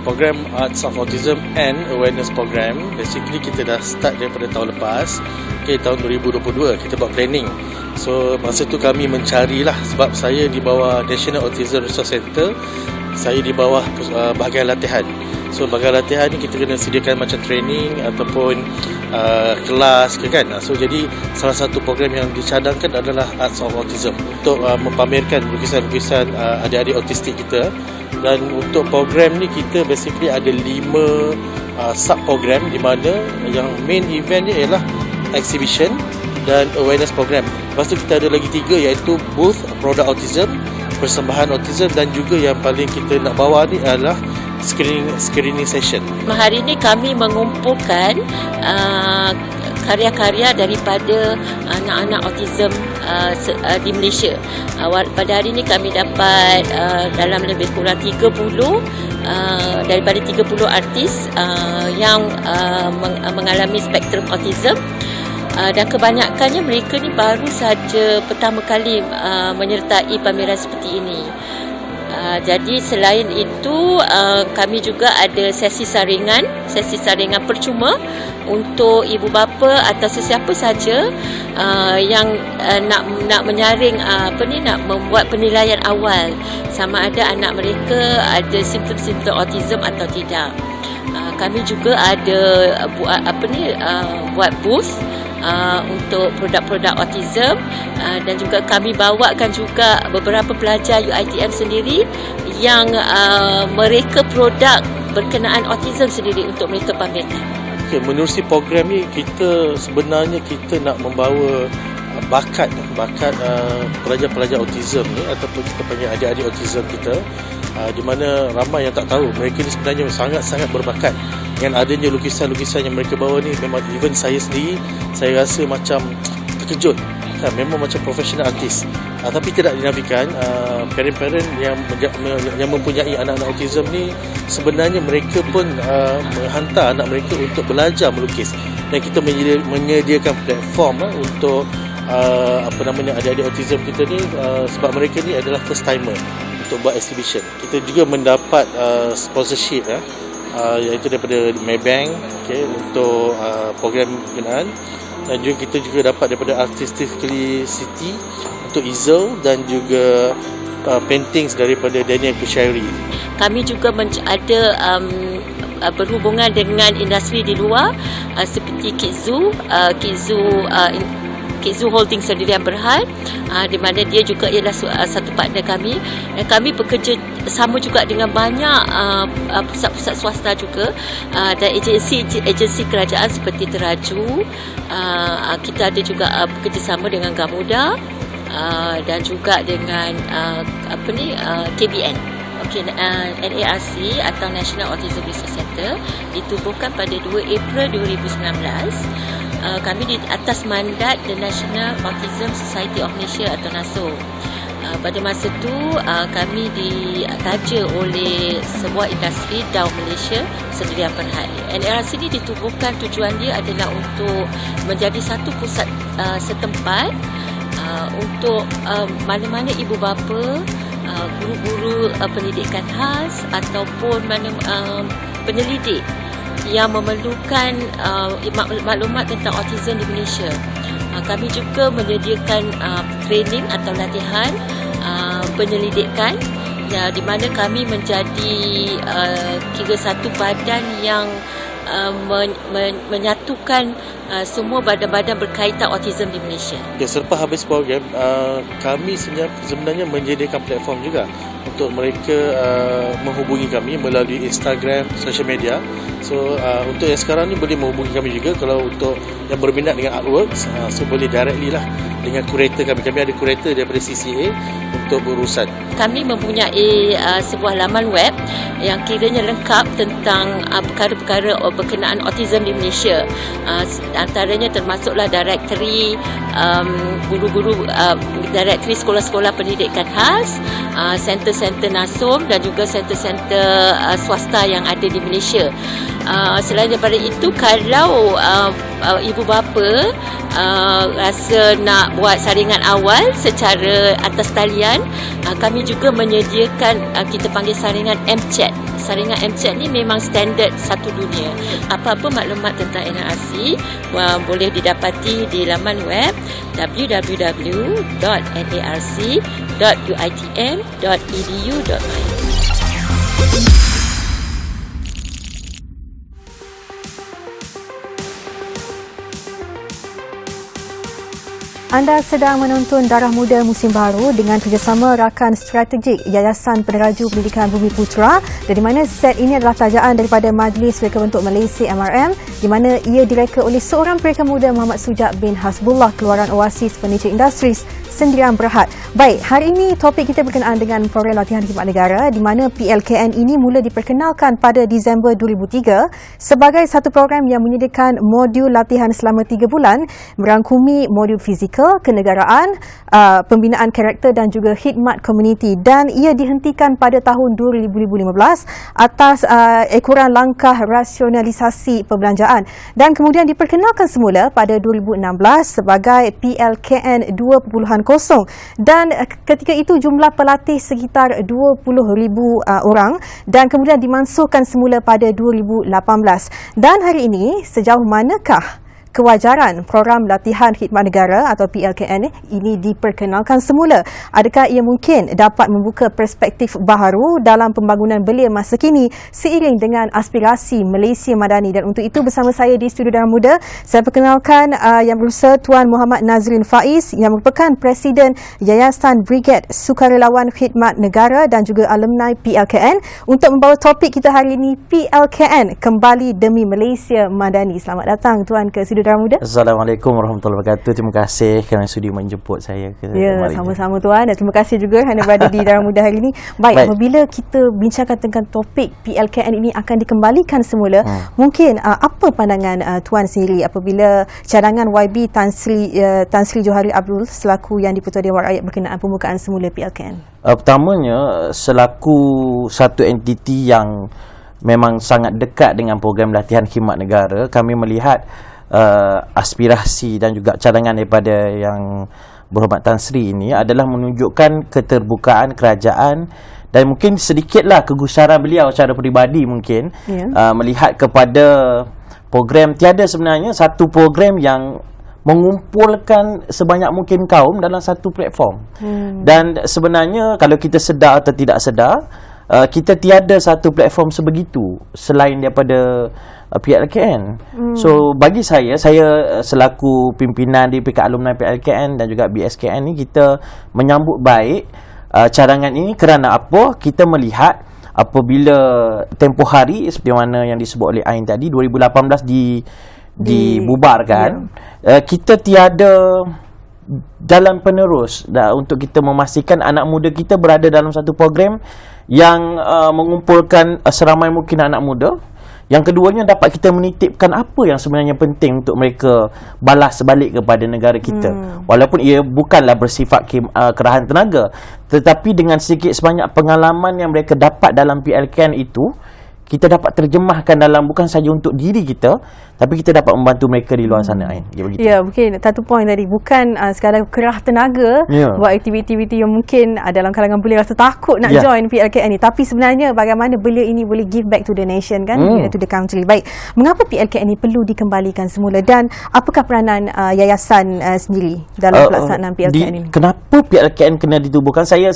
program Arts of Autism and Awareness Program. Basically kita dah start daripada tahun lepas. Tahun 2022 kita buat planning. So masa tu kami mencarilah, sebab saya di bawah National Autism Resource Center, saya di bawah bahagian latihan. So bahagian latihan ni kita kena sediakan macam training ataupun kelas ke kan. So jadi salah satu program yang dicadangkan adalah Arts of Autism untuk mempamerkan lukisan-lukisan adik-adik autistik kita. Dan untuk program ni kita basically ada 5 sub-program, di mana yang main event ni ialah exhibition dan awareness program. Lepas tu kita ada lagi 3, iaitu booth, produk autism, persembahan autism, dan juga yang paling kita nak bawa ni adalah screening session. Hari ini kami mengumpulkan karya-karya daripada anak-anak autism di Malaysia. Pada hari ini kami dapat dalam lebih kurang 30 daripada 30 artis yang mengalami spektrum autism. Dan kebanyakannya mereka ni baru saja pertama kali menyertai pameran seperti ini. Jadi selain itu kami juga ada sesi saringan percuma untuk ibu bapa atau sesiapa saja yang nak menyaring nak membuat penilaian awal sama ada anak mereka ada simptom-simptom autism atau tidak. Kami juga ada buat booth untuk produk-produk autism, dan juga kami bawakan juga beberapa pelajar UiTM sendiri yang mereka produk berkenaan autism sendiri untuk mereka pamerkan. Okay, menerusi program ni kita sebenarnya nak membawa bakat pelajar-pelajar autism ni, ataupun kita panggil adik-adik autism kita, di mana ramai yang tak tahu mereka ni sebenarnya sangat-sangat berbakat. Dengan adanya lukisan-lukisan yang mereka bawa ni, memang even saya sendiri, saya rasa macam terkejut kan, memang macam professional artis. Tapi tidak dinafikan, parent-parent yang mempunyai anak-anak autism ni, sebenarnya mereka pun menghantar anak mereka untuk belajar melukis, dan kita menyediakan platform untuk adik-adik autism kita ni, sebab mereka ni adalah first timer untuk buat exhibition. Kita juga mendapat sponsorship iaitu daripada Maybank, untuk program berkenaan, dan juga kita juga dapat daripada Artistically City untuk easel, dan juga paintings daripada Daniel Kushairi. Kami juga ada berhubungan dengan industri di luar, seperti Kidzu Holding Sdn Bhd, di mana dia juga ialah satu partner kami, dan kami bekerja sama juga dengan banyak pusat-pusat swasta juga, dan agensi kerajaan seperti Teraju. Kita ada juga bekerjasama dengan Gamuda, dan juga dengan KBN. NARC atau National Autism Resource Center ditubuhkan pada 2 April 2019. Kami di atas mandat The National Autism Society of Malaysia atau NASO. Pada masa itu kami ditaja oleh sebuah industri Dow Malaysia Sdn Bhd. NARC ini ditubuhkan, tujuan dia adalah untuk menjadi satu pusat setempat untuk mana-mana ibu bapa, guru-guru pendidikan khas ataupun penyelidik yang memerlukan maklumat tentang autism di Malaysia. Kami juga menyediakan training atau latihan penyelidikan, di mana kami menjadi kira satu badan yang menyatukan semua badan-badan berkaitan autism di Malaysia. Selepas habis program, kami sebenarnya menyediakan platform juga untuk mereka menghubungi kami melalui Instagram, social media. So untuk yang sekarang ni boleh menghubungi kami juga. Kalau untuk yang berminat dengan artworks, so boleh directly lah dengan kurator kami. Kami ada kurator daripada CCA untuk berurusan. Kami mempunyai sebuah laman web yang kiranya lengkap tentang perkara-perkara berkenaan autism di Malaysia. Antaranya termasuklah directory guru-guru, directory sekolah-sekolah pendidikan khas, center-center NASOM, dan juga center-center swasta yang ada di Malaysia. Selain daripada itu, kalau ibu bapa rasa nak buat saringan awal secara atas talian, kami juga menyediakan kita panggil saringan MChat, saringan MCET ni memang standard satu dunia. Apa-apa maklumat tentang NRC boleh didapati di laman web www.narc.uitm.edu.my. Anda sedang menonton Darah Muda Musim Baru dengan kerjasama rakan strategik Yayasan Peneraju Pendidikan Bumi Putra, dan di mana set ini adalah tajaan daripada Majlis Reka Bentuk Malaysia MRM, di mana ia direka oleh seorang pereka muda Muhammad Sujak bin Hasbullah, keluaran Oasis Furniture Industries, Sendirian Berhad. Baik, hari ini topik kita berkenaan dengan program latihan khidmat negara, di mana PLKN ini mula diperkenalkan pada Disember 2003 sebagai satu program yang menyediakan modul latihan selama 3 bulan, merangkumi modul fizikal, kenegaraan, pembinaan karakter dan juga khidmat komuniti, dan ia dihentikan pada tahun 2015 atas ekoran langkah rasionalisasi perbelanjaan, dan kemudian diperkenalkan semula pada 2016 sebagai PLKN 2.0, dan ketika itu jumlah pelatih sekitar 20,000 orang, dan kemudian dimansuhkan semula pada 2018. Dan hari ini, sejauh manakah kewajaran program latihan khidmat negara atau PLKN ini diperkenalkan semula? Adakah ia mungkin dapat membuka perspektif baharu dalam pembangunan belia masa kini seiring dengan aspirasi Malaysia Madani? Dan untuk itu, bersama saya di studio Darah Muda, saya perkenalkan Yang Berusaha Tuan Muhammad Nazrin Faiz, yang merupakan Presiden Yayasan Brigade Sukarelawan Khidmat Negara dan juga alumni PLKN, untuk membawa topik kita hari ini, PLKN Kembali Demi Malaysia Madani. Selamat datang Tuan ke studio Darah Muda. Assalamualaikum warahmatullahi wabarakatuh. Terima kasih kerana sudi menjemput saya ke sama-sama Tuan, dan terima kasih juga kerana berada di Darah Muda hari ini. Baik, apabila kita bincangkan tentang topik PLKN ini akan dikembalikan semula, mungkin apa pandangan Tuan sendiri apabila cadangan YB Tan Sri Johari Abdul selaku Yang di-Pertua Dewan Rakyat berkenaan pembukaan semula PLKN? Pertamanya, selaku satu entiti yang memang sangat dekat dengan program latihan khidmat negara, kami melihat aspirasi dan juga cadangan daripada Yang Berhormat Tan Sri ini adalah menunjukkan keterbukaan kerajaan dan mungkin sedikitlah kegusaran beliau secara peribadi mungkin melihat kepada program. Tiada sebenarnya satu program yang mengumpulkan sebanyak mungkin kaum dalam satu platform. Dan sebenarnya kalau kita sedar atau tidak sedar, kita tiada satu platform sebegitu selain daripada PLKN. So bagi saya selaku pimpinan di PK Alumni PLKN dan juga BSKN ni, kita menyambut baik cadangan ini. Kerana apa? Kita melihat apabila tempoh hari seperti mana yang disebut oleh Ain tadi, 2018 dibubarkan, kita tiada jalan penerus untuk kita memastikan anak muda kita berada dalam satu program yang mengumpulkan seramai mungkin anak muda. Yang keduanya, dapat kita menitipkan apa yang sebenarnya penting untuk mereka balas balik kepada negara kita. Walaupun ia bukanlah bersifat kerahan tenaga, tetapi dengan sedikit sebanyak pengalaman yang mereka dapat dalam PLKN itu, kita dapat terjemahkan dalam bukan saja untuk diri kita, tapi kita dapat membantu mereka di luar sana. Ya, mungkin satu poin tadi, bukan sekadar kerah tenaga buat aktiviti-aktiviti yang mungkin dalam kalangan belia rasa takut nak join PLKN ni, tapi sebenarnya bagaimana belia ini boleh give back to the nation kan, to the country. Baik, mengapa PLKN ni perlu dikembalikan semula, dan apakah peranan yayasan sendiri dalam pelaksanaan PLKN ini? Kenapa PLKN kena ditubuhkan? Saya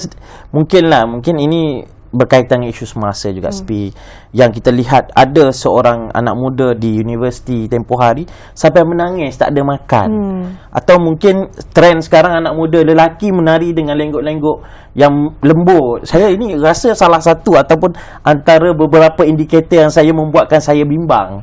mungkin ini berkaitan dengan isu semasa juga, seperti yang kita lihat ada seorang anak muda di universiti tempoh hari sampai menangis tak ada makan. Atau mungkin trend sekarang anak muda lelaki menari dengan lenggok-lenggok yang lembut. Saya ini rasa salah satu ataupun antara beberapa indikator yang saya membuatkan saya bimbang.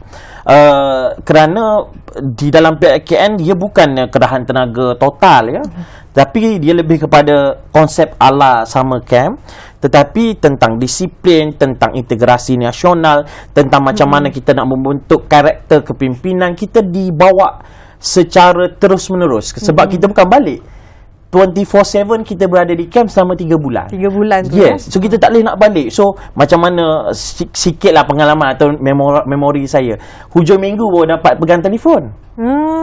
Kerana di dalam PLKN dia bukan kerahan tenaga total tapi dia lebih kepada konsep ala summer camp, tetapi tentang disiplin, tentang integrasi nasional, tentang macam mana kita nak membentuk karakter kepimpinan kita dibawa secara terus menerus. Sebab kita bukan balik 24/7, kita berada di camp selama 3 bulan. 3 bulan tu. Yes. So kita tak boleh nak balik. So macam mana sikitlah pengalaman atau memori saya. Hujung minggu baru dapat pegang telefon.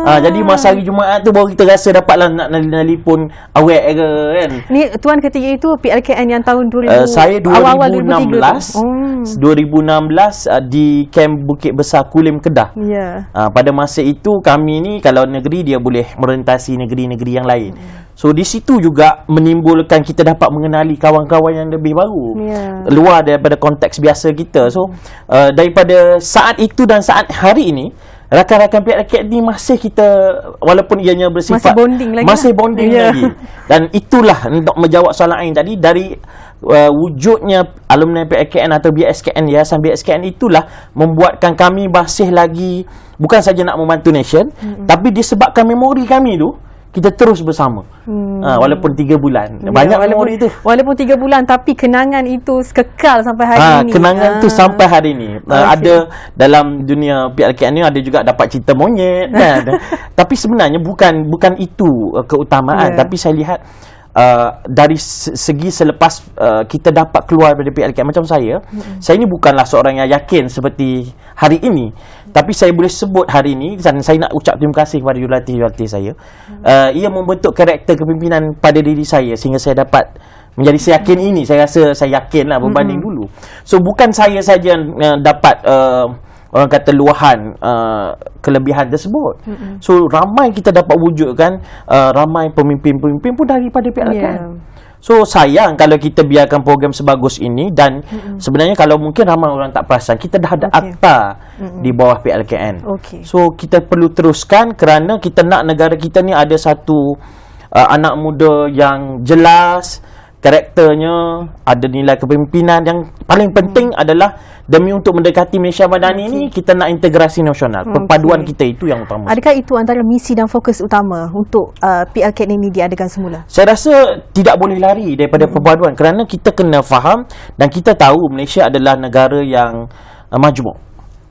Jadi masa hari Jumaat tu baru kita rasa dapatlah nak nelefon awet ke kan. Ni Tuan ketika itu PLKN yang tahun 2000 saya 2016. 2016 di Kem Bukit Besar Kulim Kedah. Ya. Pada masa itu kami ni kalau negeri dia boleh merentasi negeri-negeri yang lain. So di situ juga menimbulkan kita dapat mengenali kawan-kawan yang lebih baru. Luar daripada konteks biasa kita. So daripada saat itu dan saat hari ini, rakan-rakan PLKN ni masih kita, walaupun ianya bersifat masih bonding lagi. Dan itulah untuk menjawab soalan Ain tadi, dari wujudnya alumni PLKN atau BSKN, Yayasan BSKN itulah membuatkan kami masih lagi bukan saja nak membantu nation, tapi disebabkan memori kami tu kita terus bersama. Walaupun 3 bulan. Banyak memori tu. Walaupun 3 bulan, tapi kenangan itu kekal sampai hari ini. Kenangan tu sampai hari ini. Ada dalam dunia PLKN ni ada juga dapat cinta monyet kan. Tapi sebenarnya bukan itu keutamaan, tapi saya lihat dari segi selepas kita dapat keluar dari PLKN, macam saya ni bukanlah seorang yang yakin seperti hari ini, tapi saya boleh sebut hari ini, dan saya nak ucap terima kasih kepada jurulatih saya. Ia membentuk karakter kepimpinan pada diri saya sehingga saya dapat menjadi seyakin ini. Saya rasa saya yakinlah berbanding dulu. So bukan saya saja yang dapat orang kata luahan kelebihan tersebut. So ramai kita dapat wujudkan, ramai pemimpin-pemimpin pun daripada PLKN. So sayang kalau kita biarkan program sebagus ini, dan sebenarnya kalau mungkin ramai orang tak perasan, kita dah ada akta di bawah PLKN. So kita perlu teruskan, kerana kita nak negara kita ni ada satu anak muda yang jelas, karakternya, ada nilai kepimpinan. Yang paling penting adalah demi untuk mendekati Malaysia Madani ni, kita nak integrasi nasional. Perpaduan kita itu yang utama. Adakah itu antara misi dan fokus utama untuk PLKN ini diadakan semula? Saya rasa tidak boleh lari daripada perpaduan, kerana kita kena faham dan kita tahu Malaysia adalah negara yang majmuk.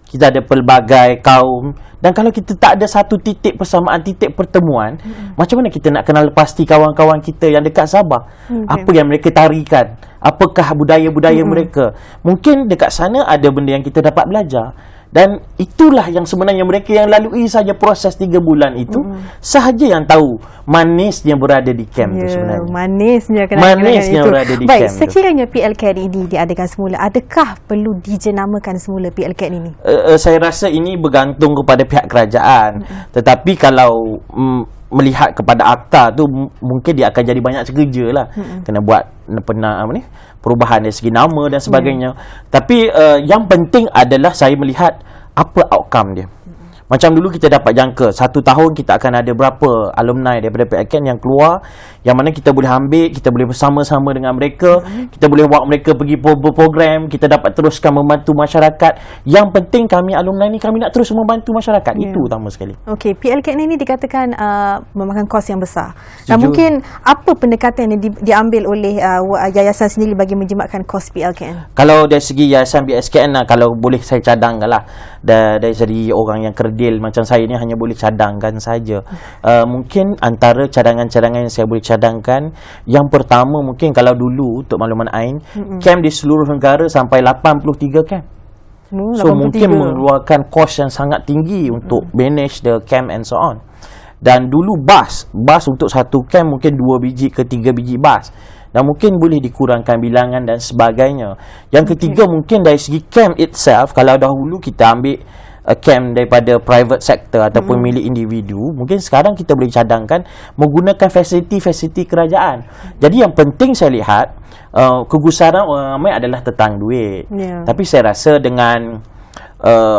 Kita ada pelbagai kaum, dan kalau kita tak ada satu titik persamaan, titik pertemuan, macam mana kita nak kenal pasti kawan-kawan kita yang dekat Sabah? Apa yang mereka tarikan? Apakah budaya-budaya mereka? Mungkin dekat sana ada benda yang kita dapat belajar. Dan itulah yang sebenarnya mereka yang lalui saja proses 3 bulan itu sahaja yang tahu manisnya berada di kem tu sebenarnya. Manisnya berada di kem. Baik, sekiranya PLKN ini diadakan semula, adakah perlu dijenamakan semula PLKN ini? Saya rasa ini bergantung kepada pihak kerajaan. Tetapi kalau melihat kepada akta tu, mungkin dia akan jadi banyak kerja lah. Kena buat perubahan dari segi nama dan sebagainya. Tapi yang penting adalah saya melihat apa outcome dia. Macam dulu kita dapat jangka 1 tahun kita akan ada berapa alumni daripada PLKN yang keluar, yang mana kita boleh ambil, kita boleh bersama-sama dengan mereka, kita boleh bawa mereka pergi program, kita dapat teruskan membantu masyarakat. Yang penting kami alumni ni, kami nak terus membantu masyarakat. Itu utama sekali. Okey, PLKN ini dikatakan memakan kos yang besar. Dan mungkin apa pendekatan yang diambil oleh yayasan sendiri bagi menjimatkan kos PLKN? Kalau dari segi yayasan BSKN, kalau boleh saya cadangkanlah, dari segi orang yang kerdil macam saya ni hanya boleh cadangkan saja. Mungkin antara cadangan-cadangan yang saya boleh cadangkan, yang pertama mungkin kalau dulu untuk makluman Ain, kem di seluruh negara sampai 83 kem. So 83. Mungkin mengeluarkan kos yang sangat tinggi untuk manage the camp and so on. Dan dulu bas untuk satu camp mungkin 2 biji ke 3 biji bas, dan mungkin boleh dikurangkan bilangan dan sebagainya. Yang ketiga, mungkin dari segi camp itself, kalau dahulu kita ambil camp daripada private sector ataupun milik individu, mungkin sekarang kita boleh cadangkan menggunakan fasiliti-fasiliti kerajaan. Jadi yang penting saya lihat, kegusaran orang ramai adalah tentang duit. Tapi saya rasa dengan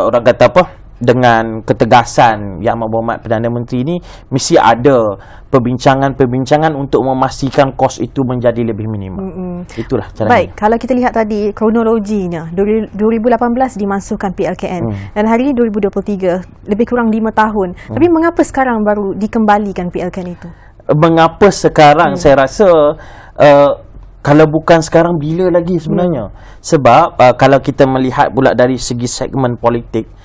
orang kata apa, dengan ketegasan Yang Amat Berhormat Perdana Menteri ini, mesti ada perbincangan-perbincangan untuk memastikan kos itu menjadi lebih minimum. Itulah caranya. Baik, kalau kita lihat tadi kronologinya, 2018 dimasukkan PLKN dan hari ini 2023, lebih kurang 5 tahun. Tapi mengapa sekarang baru dikembalikan PLKN itu? Mengapa sekarang? Saya rasa kalau bukan sekarang, bila lagi sebenarnya? Sebab kalau kita melihat pula dari segi segmen politik,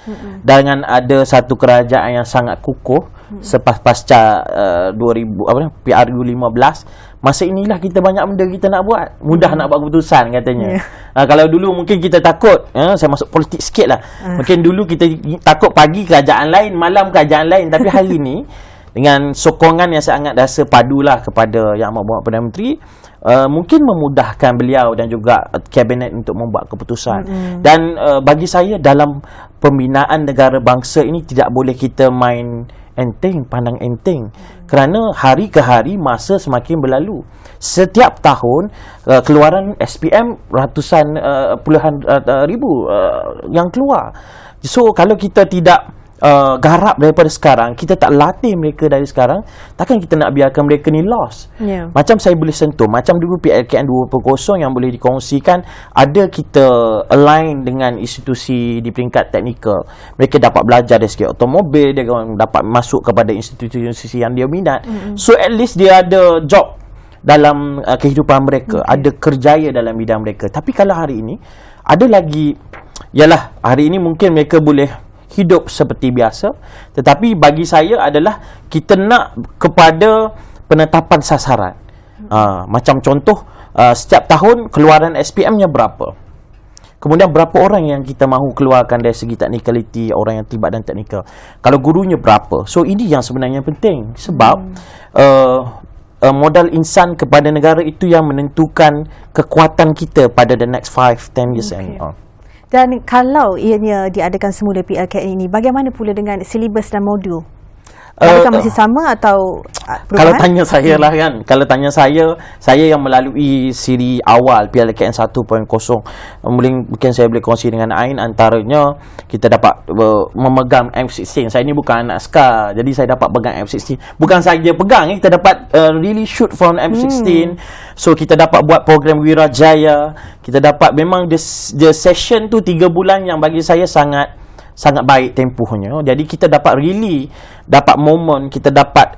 dengan ada satu kerajaan yang sangat kukuh pasca PRU 15, masa inilah kita banyak benda kita nak buat. Mudah nak buat keputusan katanya. Kalau dulu mungkin kita takut, saya masuk politik sikit lah. Mungkin dulu kita takut pagi kerajaan lain, malam kerajaan lain. Tapi hari ini dengan sokongan yang sangat rasa padulah kepada Yang Amat Berhormat Perdana Menteri, mungkin memudahkan beliau dan juga kabinet untuk membuat keputusan. Dan bagi saya dalam pembinaan negara bangsa ini tidak boleh kita main enteng, pandang enteng, kerana hari ke hari masa semakin berlalu. Setiap tahun keluaran SPM ratusan puluhan ribu yang keluar. So kalau kita tidak garap daripada sekarang, kita tak latih mereka dari sekarang, takkan kita nak biarkan mereka ni lost. Macam saya boleh sentuh, macam dulu PLKN 2.0 yang boleh dikongsikan, ada kita align dengan institusi di peringkat teknikal. Mereka dapat belajar dari segi automobil, dia dapat masuk kepada institusi-institusi yang dia minat. So at least dia ada job dalam kehidupan mereka, ada kerjaya dalam bidang mereka. Tapi kalau hari ini ada lagi, yalah, hari ini mungkin mereka boleh hidup seperti biasa, tetapi bagi saya adalah kita nak kepada penetapan sasaran. Macam contoh, setiap tahun keluaran SPM-nya berapa, kemudian berapa orang yang kita mahu keluarkan dari segi technicality, orang yang terlibat dan teknikal, kalau gurunya berapa. So ini yang sebenarnya penting, sebab modal insan kepada negara itu yang menentukan kekuatan kita pada the next 5-10 years and on. Dan kalau ianya diadakan semula PLKN ini, bagaimana pula dengan silibus dan modul? Adakah masih sama atau perubahan? Kalau tanya saya lah kan, kalau tanya saya yang melalui siri awal PLKN 1.0, mungkin saya boleh kongsi dengan Ain, antaranya kita dapat memegang M16. Saya ni bukan anak SCAR, jadi saya dapat pegang M16. Bukan saja pegang, kita dapat really shoot from M16. So kita dapat buat program Wirajaya, kita dapat, memang the session tu 3 bulan yang bagi saya sangat baik tempohnya. Jadi kita dapat really dapat momen, kita dapat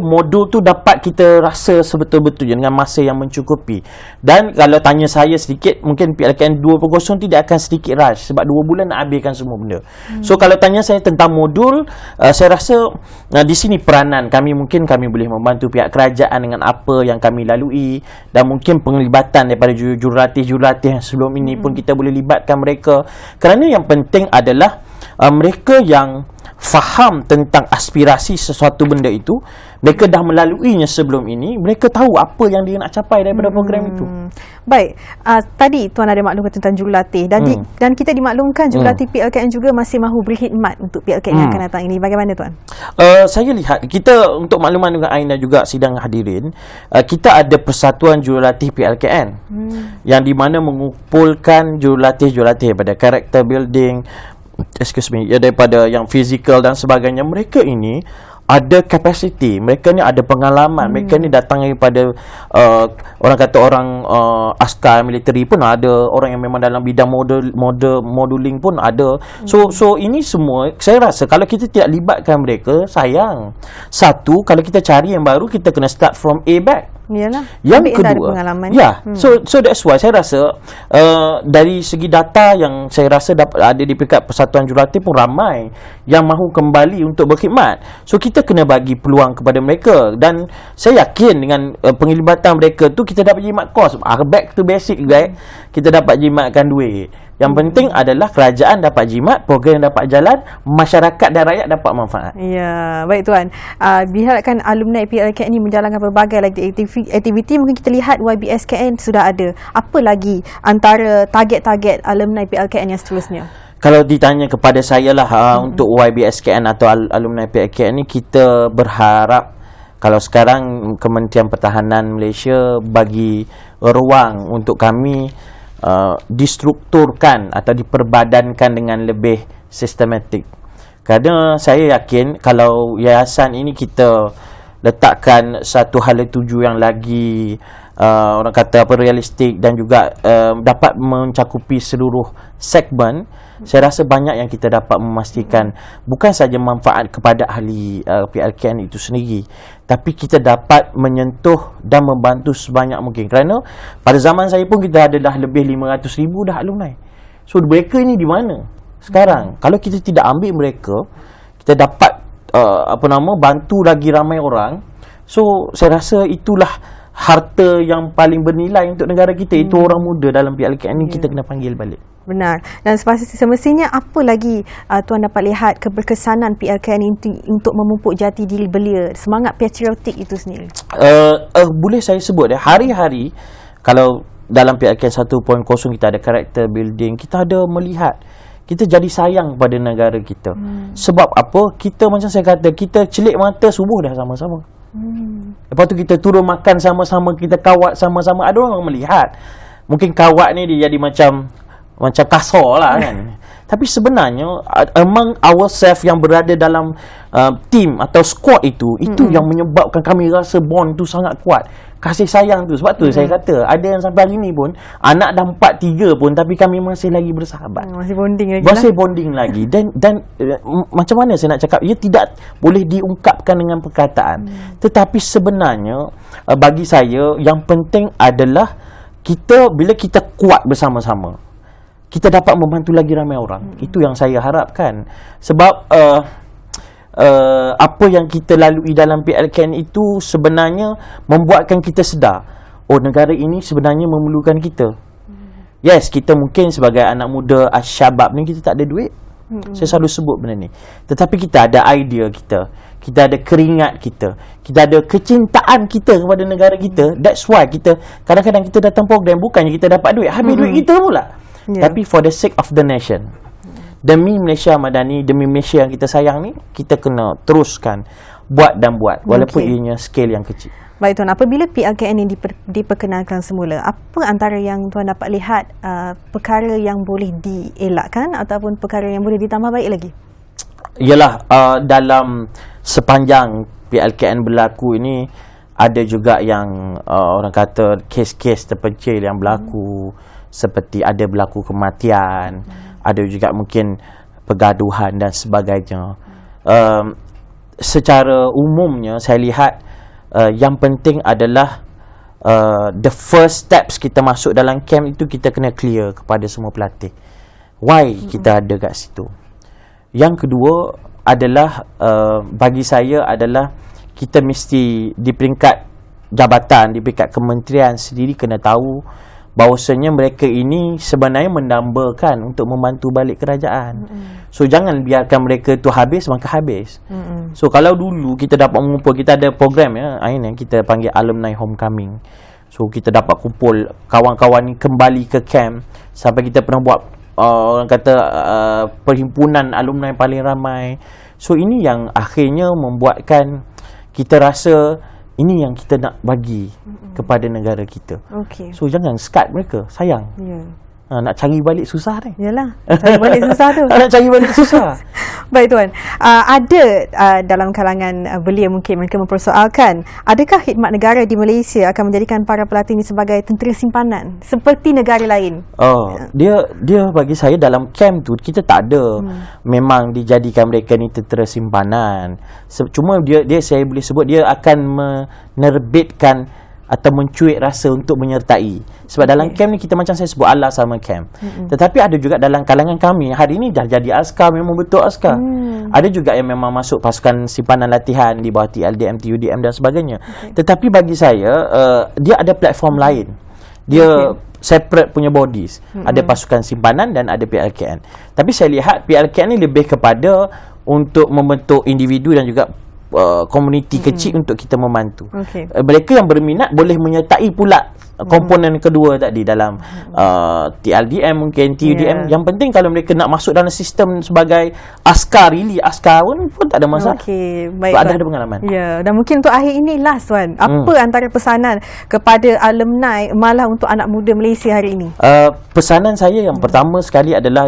modul tu dapat kita rasa sebetul-betulnya dengan masa yang mencukupi. Dan kalau tanya saya sedikit, mungkin PLKN 2.0 tidak akan sedikit rush sebab 2 bulan nak habiskan semua benda. So kalau tanya saya tentang modul, saya rasa di sini peranan kami, mungkin kami boleh membantu pihak kerajaan dengan apa yang kami lalui, dan mungkin penglibatan daripada jurulatih-jurulatih yang sebelum ini pun kita boleh libatkan mereka, kerana yang penting adalah mereka yang faham tentang aspirasi sesuatu benda itu, mereka dah melaluinya sebelum ini, mereka tahu apa yang dia nak capai daripada program itu. Baik, tadi Tuan ada maklumkan tentang jurulatih, dan kita dimaklumkan jurulatih PLKN juga masih mahu berkhidmat untuk PLKN yang akan datang ini. Bagaimana Tuan? Saya lihat, kita untuk makluman dengan Ain dan juga sidang hadirin, kita ada Persatuan Jurulatih PLKN yang di mana mengumpulkan jurulatih-jurulatih daripada character building, daripada yang fizikal dan sebagainya. Mereka ini ada capacity, mereka ni ada pengalaman, mereka ni datang daripada orang kata orang askar militeri pun ada, orang yang memang dalam bidang modeling pun ada. So ini semua saya rasa kalau kita tidak libatkan mereka, sayang. Satu, kalau kita cari yang baru, kita kena start from A back. Yalah. Yang kedua, so that's why saya rasa dari segi data yang saya rasa ada di peringkat Persatuan Jurulatih pun ramai yang mahu kembali untuk berkhidmat. So kita kena bagi peluang kepada mereka, dan saya yakin dengan penglibatan mereka tu kita dapat jimat kos. Back to basic guys, kita dapat jimatkan duit. Yang penting adalah kerajaan dapat jimat, program dapat jalan, masyarakat dan rakyat dapat manfaat. Ya, baik Tuan. Diharapkan alumni PLKN ini menjalankan berbagai lagi aktiviti. Mungkin kita lihat YBSKN sudah ada. Apa lagi antara target-target alumni PLKN yang seterusnya? Kalau ditanya kepada saya lah, untuk YBSKN atau alumni PLKN ni, kita berharap kalau sekarang Kementerian Pertahanan Malaysia bagi ruang untuk kami distrukturkan atau diperbadankan dengan lebih sistematik. Kerana saya yakin kalau yayasan ini kita letakkan satu hala tuju yang lagi orang kata realistik dan juga dapat mencakupi seluruh segmen, saya rasa banyak yang kita dapat memastikan bukan saja manfaat kepada ahli PLKN itu sendiri, tapi kita dapat menyentuh dan membantu sebanyak mungkin. Kerana pada zaman saya pun kita ada dah lebih 500,000 dah alumni. So mereka ini di mana sekarang? Kalau kita tidak ambil mereka, kita dapat bantu lagi ramai orang. So saya rasa itulah harta yang paling bernilai untuk negara kita. Itu orang muda dalam PLKN ini kita kena panggil balik. Benar. Dan semestinya apa lagi tuan dapat lihat keberkesanan PLKN ini untuk memupuk jati diri belia, semangat patriotik itu sendiri? Boleh saya sebut hari-hari kalau dalam PLKN 1.0 kita ada character building, kita ada melihat kita jadi sayang pada negara kita. Sebab apa? Kita macam saya kata, kita celik mata subuh dah sama-sama. Lepas tu kita turun makan sama-sama, kita kawat sama-sama. Ada orang melihat mungkin kawat ni dia jadi macam kasar lah kan. Tapi sebenarnya among ourselves yang berada dalam team atau squad itu yang menyebabkan kami rasa bond tu sangat kuat. Kasih sayang tu. Sebab tu saya kata ada yang sampai hari ni pun anak dah 4-3 pun, tapi kami masih lagi bersahabat. Masih bonding lagi. Masih bonding lagi. Dan macam mana saya nak cakap, ia tidak boleh diungkapkan dengan perkataan. Tetapi sebenarnya bagi saya yang penting adalah bila kita kuat bersama-sama, kita dapat membantu lagi ramai orang. Itu yang saya harapkan. Sebab apa yang kita lalui dalam PLKN itu sebenarnya membuatkan kita sedar, negara ini sebenarnya memerlukan kita. Yes, kita mungkin sebagai anak muda Ashabab ni kita tak ada duit. Saya selalu sebut benda ni. Tetapi kita ada idea kita ada keringat kita ada kecintaan kita kepada negara kita. That's why kita kadang-kadang kita datang program bukannya kita dapat duit, habis duit kita pula. Tapi for the sake of the nation, demi Malaysia Madani, demi Malaysia yang kita sayang ni, kita kena teruskan buat walaupun ianya scale yang kecil. Baik tuan, apabila PLKN ini diperkenalkan semula, apa antara yang tuan dapat lihat perkara yang boleh dielakkan ataupun perkara yang boleh ditambah baik lagi? Yalah, dalam sepanjang PLKN berlaku ini ada juga yang orang kata kes-kes terpencil yang berlaku, seperti ada berlaku kematian, ada juga mungkin pergaduhan dan sebagainya. Secara umumnya saya lihat yang penting adalah the first steps kita masuk dalam camp itu kita kena clear kepada semua pelatih why kita ada kat situ. Yang kedua adalah bagi saya adalah kita mesti di peringkat jabatan, di peringkat kementerian sendiri kena tahu bahawasanya mereka ini sebenarnya mendambakan untuk membantu balik kerajaan. So jangan biarkan mereka tu habis maka habis. So kalau dulu kita dapat mengumpul, kita ada program yang kita panggil alumni homecoming. So kita dapat kumpul kawan-kawan ni kembali ke camp, sampai kita pernah buat orang kata perhimpunan alumni paling ramai. So ini yang akhirnya membuatkan kita rasa ini yang kita nak bagi kepada negara kita. So jangan skat mereka, sayang. Nak cari balik susah ni. Yalah, cari balik susah tu. Nak cari balik susah. Baik tuan, ada dalam kalangan belia mungkin mereka mempersoalkan, adakah khidmat negara di Malaysia akan menjadikan para pelatih ini sebagai tentera simpanan seperti negara lain? Dia bagi saya dalam camp tu kita tak ada memang dijadikan mereka ni tentera simpanan. Cuma dia saya boleh sebut dia akan menerbitkan atau mencuit rasa untuk menyertai. Sebab dalam camp ni kita macam saya sebut Allah sama camp. Tetapi ada juga dalam kalangan kami hari ni dah jadi askar, memang betul askar. Ada juga yang memang masuk pasukan simpanan latihan di bawah TLDM, TUDM dan sebagainya. Tetapi bagi saya dia ada platform lain. Dia separate punya bodies. Ada pasukan simpanan dan ada PLKN. Tapi saya lihat PLKN ni lebih kepada untuk membentuk individu dan juga komuniti kecil untuk kita membantu. Mereka yang berminat boleh menyertai pula komponen kedua tadi dalam TLDM mungkin TUDM. Yang penting kalau mereka nak masuk dalam sistem sebagai askar pun tak ada masalah. Baik, ada pengalaman. Dan mungkin untuk akhir ini last tuan, apa antara pesanan kepada alumni malah untuk anak muda Malaysia hari ini? Pesanan saya yang pertama sekali adalah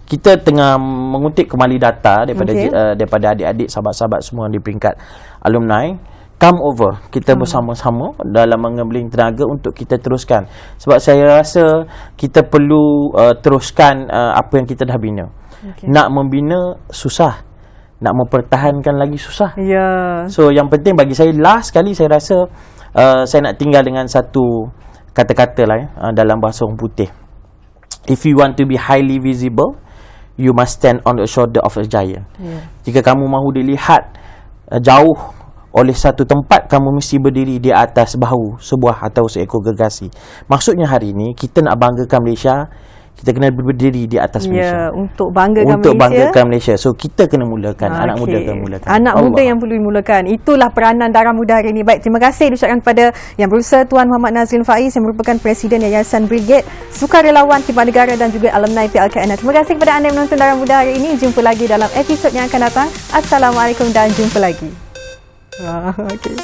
kita tengah mengutip kembali data daripada adik-adik sahabat-sahabat semua di peringkat alumni. Come over, kita bersama-sama dalam mengambil tenaga untuk kita teruskan. Sebab saya rasa kita perlu teruskan apa yang kita dah bina. Nak membina susah, nak mempertahankan lagi susah. So yang penting bagi saya, last sekali saya rasa saya nak tinggal dengan satu kata-kata lah dalam bahasa orang putih. If you want to be highly visible, you must stand on the shoulder of a giant. Jika kamu mahu dilihat jauh oleh satu tempat, kamu mesti berdiri di atas bahu sebuah atau seekor gergasi. Maksudnya hari ini kita nak banggakan Malaysia, kita kena berdiri di atas Malaysia. Untuk banggakan Untuk Malaysia. banggakan Malaysia. So kita kena mulakan, anak muda kena mulakan. Anak muda yang perlu dimulakan. Itulah peranan Darah Muda hari ini. Baik, terima kasih diucapkan kepada Yang Berusaha Tuan Muhammad Nazrin Faiz yang merupakan Presiden Yayasan Brigade, Sukarelawan Khidmat Negara dan juga alumni PLKN. Terima kasih kepada anda yang menonton Darah Muda hari ini. Jumpa lagi dalam episod yang akan datang. Assalamualaikum dan jumpa lagi. Okay.